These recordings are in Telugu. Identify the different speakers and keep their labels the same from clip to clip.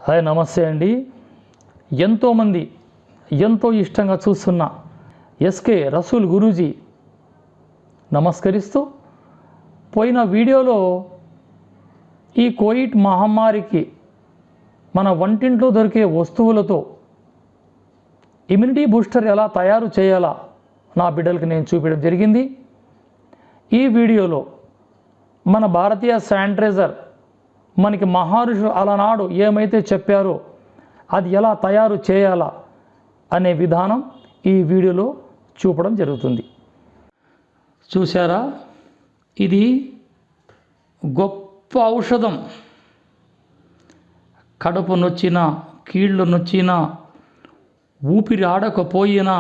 Speaker 1: హాయ్ నమస్తే అండి. ఎంతోమంది ఎంతో ఇష్టంగా చూస్తున్న ఎస్కే రసూల్ గురూజీ నమస్కరిస్తూ పోయిన వీడియోలో ఈ కోవిడ్ మహమ్మారికి మన వంటింట్లో దొరికే వస్తువులతో ఇమ్యూనిటీ బూస్టర్ ఎలా తయారు చేయాలా నా బిడ్డలకి నేను చూపించడం జరిగింది. ఈ వీడియోలో మన భారతీయ శానిటైజర్ మనకి మహర్షులు అలనాడు ఏమైతే చెప్పారో అది ఎలా తయారు చేయాలా అనే విధానం ఈ వీడియోలో చూపడం జరుగుతుంది. చూసారా, ఇది గొప్ప ఔషధం. కడుపు నొచ్చినా, కీళ్ళు నొచ్చినా, ఊపిరి ఆడకపోయినా,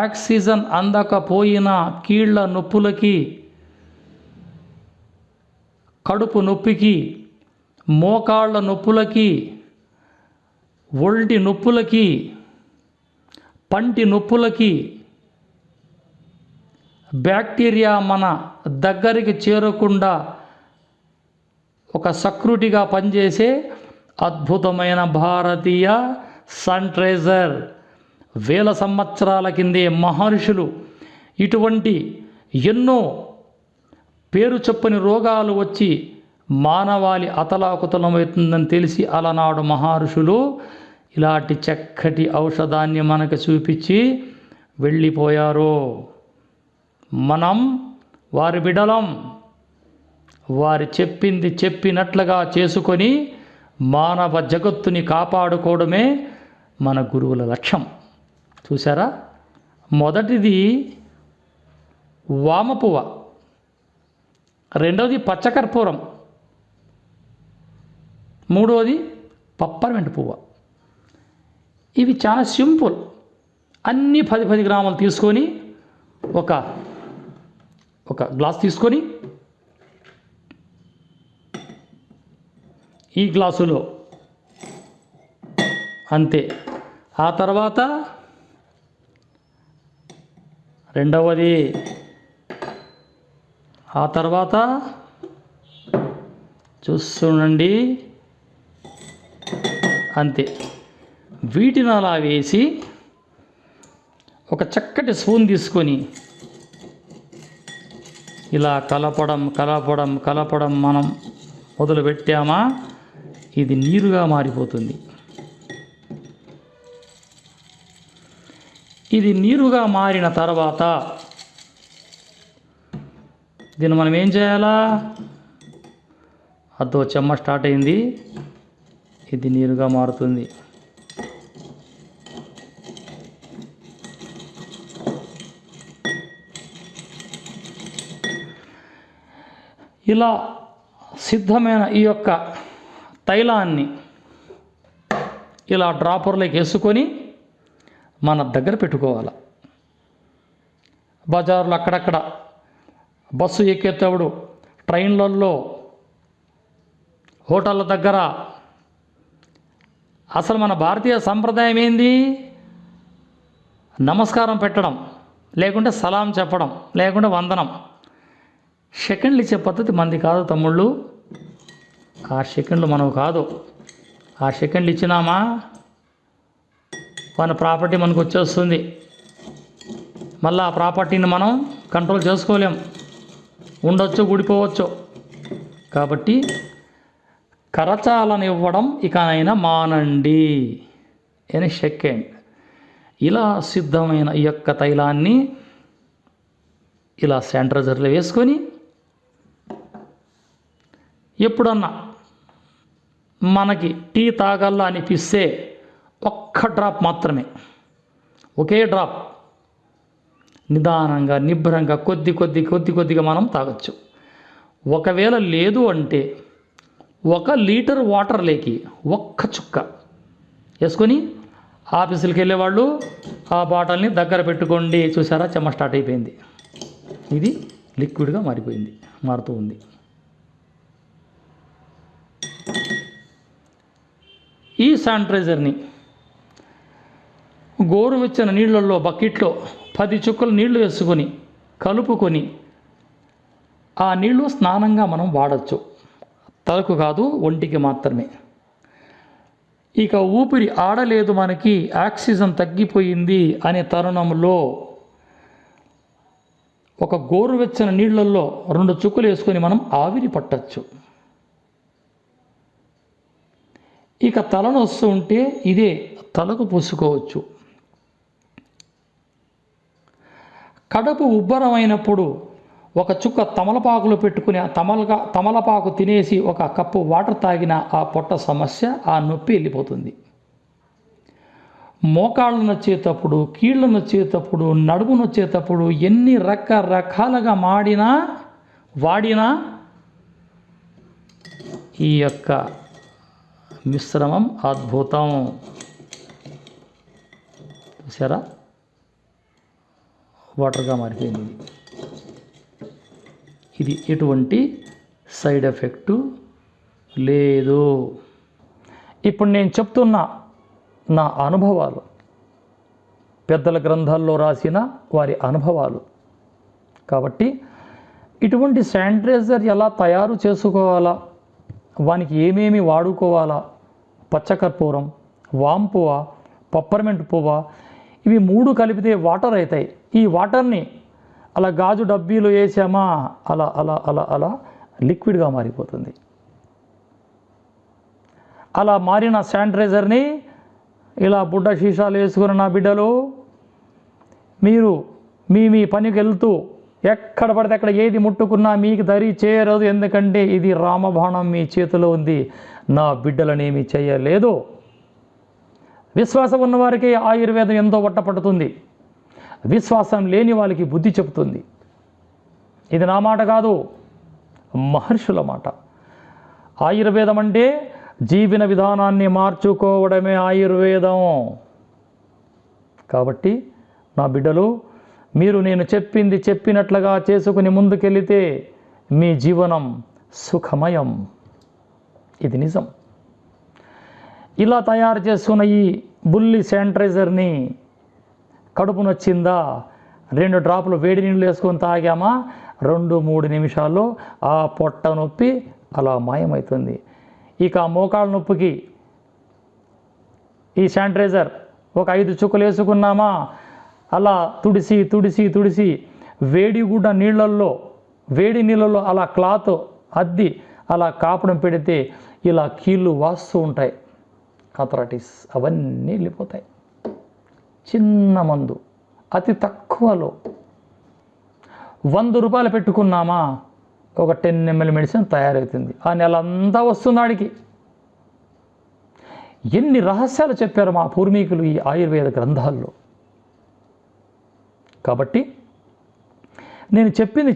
Speaker 1: ఆక్సిజన్ అందకపోయినా, కీళ్ళ నొప్పులకి, కడుపు నొప్పికి, మోకాళ్ళ నొప్పులకి, ఒంటి నొప్పులకి, పంటి నొప్పులకి, బ్యాక్టీరియా మన దగ్గరికి చేరకుండా ఒక సక్రూటిగా పనిచేసే అద్భుతమైన భారతీయ శానిటైజర్. వేల సంవత్సరాల కిందే మహర్షులు ఇటువంటి ఎన్నో పేరు చెప్పని రోగాలు వచ్చి మానవాళి అతలాకుతలమవుతుందని తెలిసి అలనాడు మహర్షులు ఇలాంటి చక్కటి ఔషధాన్ని మనకు చూపించి వెళ్ళిపోయారు. మనం వారి బిడ్డలం. వారి చెప్పింది చెప్పినట్లుగా చేసుకొని మానవ జగత్తుని కాపాడుకోవడమే మన గురువుల లక్ష్యం. చూసారా, మొదటిది వామపువ్వ, రెండవది పచ్చకర్పూరం, మూడవది పప్పర్మెంట్ పువ్వ. ఇవి చాలా సింపుల్. అన్నీ 10 గ్రాములు తీసుకొని ఒక గ్లాస్ తీసుకొని ఈ గ్లాసులో అంతే. ఆ తర్వాత రెండవది, ఆ తర్వాత చూస్తుండండి, అంతే. వీటిని అలా వేసి ఒక చక్కటి స్పూన్ తీసుకొని ఇలా కలపడం మనం మొదలుపెట్టామా, ఇది నీరుగా మారిపోతుంది. ఇది నీరుగా మారిన తర్వాత దీన్ని మనం ఏం చేయాలా, అదో చెమ్మ స్టార్ట్ అయింది, ఇది నీరుగా మారుతుంది. ఇలా సిద్ధమైన ఈ యొక్క తైలాన్ని ఇలా డ్రాపర్లోకి వేసుకొని మన దగ్గర పెట్టుకోవాలి. బజార్లో అక్కడక్కడ బస్సు ఎక్కేటప్పుడు, ట్రైన్లలో, హోటళ్ళ దగ్గర అసలు మన భారతీయ సంప్రదాయం ఏంది? నమస్కారం పెట్టడం, లేకుంటే సలాం చెప్పడం, లేకుంటే వందనం. సెకండ్లు ఇచ్చే పద్ధతి మంది కాదు తమ్ముళ్ళు. ఆ సెకండ్లు మనకు కాదు. ఆ సెకండ్లు ఇచ్చినామా మన ప్రాపర్టీ మనకు వచ్చేస్తుంది. మళ్ళీ ఆ ప్రాపర్టీని మనం కంట్రోల్ చేసుకోలేం. ఉండొచ్చు, ఊడిపోవచ్చు. కాబట్టి కరచాలను ఇవ్వడం ఇకనైనా మానండి అని సెకండ్. ఇలా సిద్ధమైన ఈ యొక్క తైలాన్ని ఇలా శానిటైజర్లో వేసుకొని ఎప్పుడన్నా మనకి టీ తాగాలా అనిపిస్తే ఒక్క డ్రాప్ మాత్రమే, ఒకే డ్రాప్ నిదానంగా, నిబ్బరంగా, కొద్దిగా మనం తాగొచ్చు. ఒకవేళ లేదు అంటే 1 లీటర్ వాటర్లోకి ఒక్క చుక్క వేసుకొని ఆఫీసులకు వెళ్ళేవాళ్ళు ఆ బాటిల్ని దగ్గర పెట్టుకోండి. చూసారా, చెమ్మ స్టార్ట్ అయిపోయింది. ఇది లిక్విడ్గా మారుతూ ఉంది. ఈ శానిటైజర్ని గోరువెచ్చని నీళ్ళల్లో బకెట్లో 10 చుక్కలు నీళ్లు వేసుకొని కలుపుకొని ఆ నీళ్లు స్నానంగా మనం వాడచ్చు. తలకు కాదు, ఒంటికి మాత్రమే. ఇక ఊపిరి ఆడలేదు, మనకి ఆక్సిజన్ తగ్గిపోయింది అనే తరుణంలో ఒక గోరువెచ్చని నీళ్ళల్లో 2 చుక్కలు వేసుకొని మనం ఆవిరి పట్టచ్చు. ఇక తలనొస్తూ ఉంటే ఇదే తలకు పూసుకోవచ్చు. కడుపు ఉబ్బరమైనప్పుడు 1 చుక్క తమలపాకులో పెట్టుకుని తమలపాకు తినేసి 1 కప్పు వాటర్ తాగిన ఆ పొట్ట సమస్య, ఆ నొప్పి వెళ్ళిపోతుంది. మోకాళ్ళు నొచ్చేటప్పుడు, కీళ్ళు నొచ్చేటప్పుడు, నడుము నొచ్చేటప్పుడు ఎన్ని రకరకాలుగా వాడినా ఈ యొక్క మిశ్రమం అద్భుతం. చూసారా, వాటర్గా మారిపోయింది. ఇది ఎటువంటి సైడ్ ఎఫెక్టు లేదు. ఇప్పుడు నేను చెప్తున్న నా అనుభవాలు, పెద్దల గ్రంథాల్లో రాసిన వారి అనుభవాలు కాబట్టి ఇటువంటి శానిటైజర్ ఎలా తయారు చేసుకోవాలా, వానికి ఏమేమి వాడుకోవాలా, పచ్చకర్పూరం, వాంపువ, పప్పర్మెంట్ పువ్వ, ఇవి 3 కలిపితే వాటర్ అవుతాయి. ఈ వాటర్ని అలా గాజు డబ్బీలో వేసామా అలా అలా అలా అలా లిక్విడ్గా మారిపోతుంది. అలా మారిన శానిటైజర్ని ఇలా బుడ్డ సీసాలు వేసుకున్న నా బిడ్డలు, మీరు మీ పనికి వెళ్తూ ఎక్కడ పడితే అక్కడ ఏది ముట్టుకున్నా మీకు దరి చేయరదు. ఎందుకంటే ఇది రామబాణం మీ చేతిలో ఉంది. నా బిడ్డలనేమి చేయలేదు. విశ్వాసం ఉన్నవారికి ఆయుర్వేదం ఎంతో పట్టుతుంది. విశ్వాసం లేని వాళ్ళకి బుద్ధి చెబుతుంది. ఇది నా మాట కాదు, మహర్షుల మాట. ఆయుర్వేదం అంటే జీవన విధానాన్ని మార్చుకోవడమే ఆయుర్వేదం. కాబట్టి నా బిడ్డలు, మీరు నేను చెప్పింది చెప్పినట్లుగా చేసుకుని ముందుకెళితే మీ జీవనం సుఖమయం. ఇది నిజం. ఇలా తయారు చేసుకున్న ఈ బుల్లి శానిటైజర్ని కడుపు నొచ్చిందా 2 డ్రాపులు వేడి నీళ్ళు వేసుకొని తాగామా 2-3 నిమిషాల్లో ఆ పొట్ట నొప్పి అలా మాయమవుతుంది. ఇక మోకాళ్ళ నొప్పికి ఈ శానిటైజర్ ఒక 5 చుక్కలు వేసుకున్నామా అలా తుడిసి వేడి నీళ్ళల్లో అలా క్లాత్ అద్ది అలా కాపడం పెడితే ఇలా కీళ్ళు వాస్తూ ఉంటాయి. ఆర్థరైటిస్ అవన్నీ వెళ్ళిపోతాయి. చిన్న మందు, అతి తక్కువలో 100 రూపాయలు పెట్టుకున్నామా ఒక 10 ml మెడిసిన్ తయారవుతుంది. ఆ నెల అంతా వస్తుంది ఆడికి. ఎన్ని రహస్యాలు చెప్పారు మా పూర్వీకులు ఈ ఆయుర్వేద గ్రంథాల్లో. కాబట్టి నేను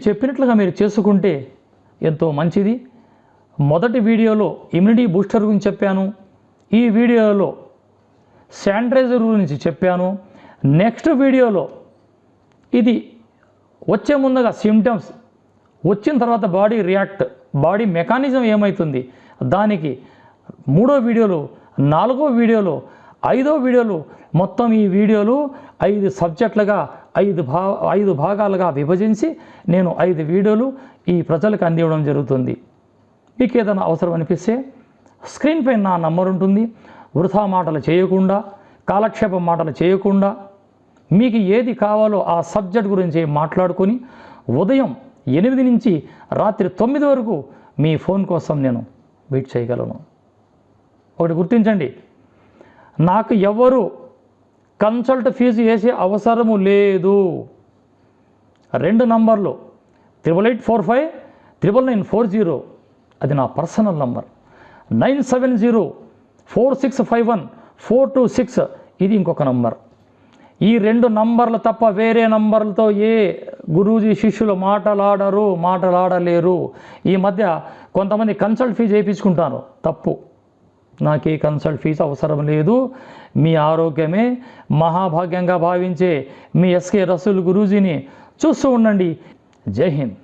Speaker 1: చెప్పినట్లుగా మీరు చేసుకుంటే ఎంతో మంచిది. మొదటి వీడియోలో ఇమ్యూనిటీ బూస్టర్ గురించి చెప్పాను. ఈ వీడియోలో శానిటైజర్ గురించి చెప్పాను. నెక్స్ట్ వీడియోలో ఇది వచ్చే ముందుగా సిమ్టమ్స్, వచ్చిన తర్వాత బాడీ మెకానిజం ఏమవుతుంది దానికి 3వ వీడియోలో, 4వ వీడియోలో, 5వ వీడియోలో, మొత్తం ఈ వీడియోలు 5 సబ్జెక్టులుగా 5 భాగాలుగా విభజించి నేను 5 వీడియోలు ఈ ప్రజలకు అందివ్వడం జరుగుతుంది. మీకు ఏదైనా అవసరం అనిపిస్తే స్క్రీన్ పైన నా నంబర్ ఉంటుంది. వృథా మాటలు చేయకుండా, కాలక్షేప మాటలు చేయకుండా, మీకు ఏది కావాలో ఆ సబ్జెక్ట్ గురించి మాట్లాడుకొని ఉదయం 8 నుంచి రాత్రి 9 వరకు మీ ఫోన్ కోసం నేను వెయిట్ చేయగలను. ఒకటి గుర్తించండి, నాకు ఎవరు కన్సల్ట్ ఫీజు వేసే అవసరము లేదు. 2 నంబర్లు 88459940 అది నా పర్సనల్ నంబర్. 9704651426 ఇది ఇంకొక నంబర్. ఈ 2 నంబర్లు తప్ప వేరే నంబర్లతో ఏ గురూజీ శిష్యులు మాట్లాడలేరు. ఈ మధ్య కొంతమంది కన్సల్ట్ ఫీజు వేయించుకుంటాను. తప్పు. నాకు ఈ కన్సల్ట్ ఫీజు అవసరం లేదు. మీ ఆరోగ్యమే మహాభాగ్యంగా భావించే మీ ఎస్కే రసూల్ గురూజీని చూస్తూ ఉండండి. జై హింద్.